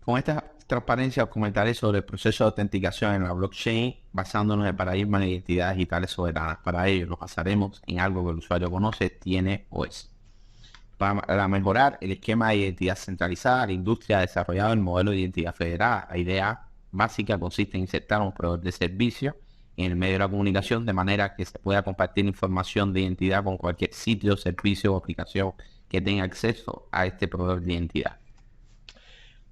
Con esta transparencia os comentaré sobre el proceso de autenticación en la blockchain basándonos en el paradigma de identidades digitales soberanas. Para ello nos basaremos en algo que el usuario conoce, tiene o es. Para mejorar el esquema de identidad centralizada, la industria ha desarrollado el modelo de identidad federada. La idea básica consiste en insertar un proveedor de servicio en el medio de la comunicación de manera que se pueda compartir información de identidad con cualquier sitio, servicio o aplicación que tenga acceso a este proveedor de identidad.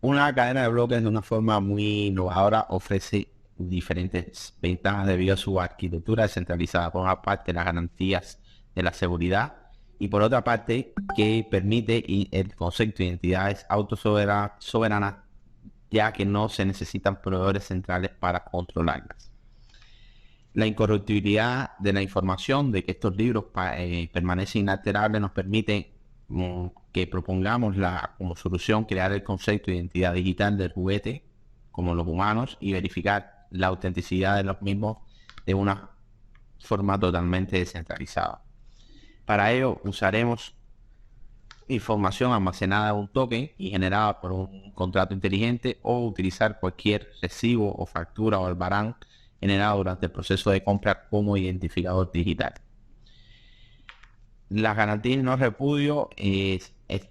Una cadena de bloques de una forma muy innovadora ofrece diferentes ventajas debido a su arquitectura descentralizada. Por una parte, las garantías de la seguridad y por otra parte, que permite el concepto de identidades autosoberanas, ya que no se necesitan proveedores centrales para controlarlas. La incorruptibilidad de la información, de que estos libros permanecen inalterables, nos permite que propongamos como solución crear el concepto de identidad digital del juguete, como los humanos, y verificar la autenticidad de los mismos de una forma totalmente descentralizada. Para ello usaremos información almacenada en un token y generada por un contrato inteligente, o utilizar cualquier recibo o factura o albarán generado durante el proceso de compra como identificador digital. Las garantías no repudio en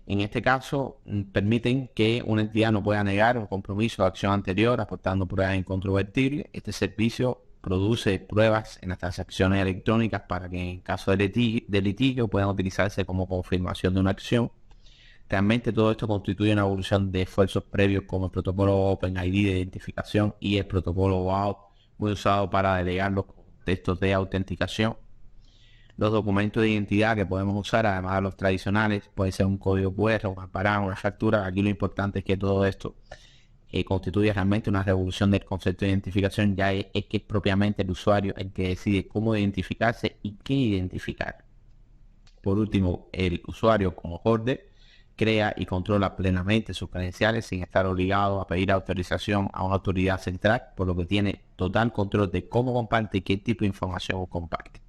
este caso permiten que una entidad no pueda negar un compromiso de acción anterior aportando pruebas incontrovertibles. Este servicio produce pruebas en las transacciones electrónicas para que en caso de litigio puedan utilizarse como confirmación de una acción. Realmente todo esto constituye una evolución de esfuerzos previos como el protocolo OpenID de identificación y el protocolo OAuth, muy usado para delegar los contextos de autenticación. Los documentos de identidad que podemos usar, además de los tradicionales, puede ser un código QR, un albarán, una factura. Aquí lo importante es que todo esto constituye realmente una revolución del concepto de identificación, ya es que es propiamente el usuario el que decide cómo identificarse y qué identificar. Por último, el usuario como holder crea y controla plenamente sus credenciales sin estar obligado a pedir autorización a una autoridad central, por lo que tiene total control de cómo comparte y qué tipo de información comparte.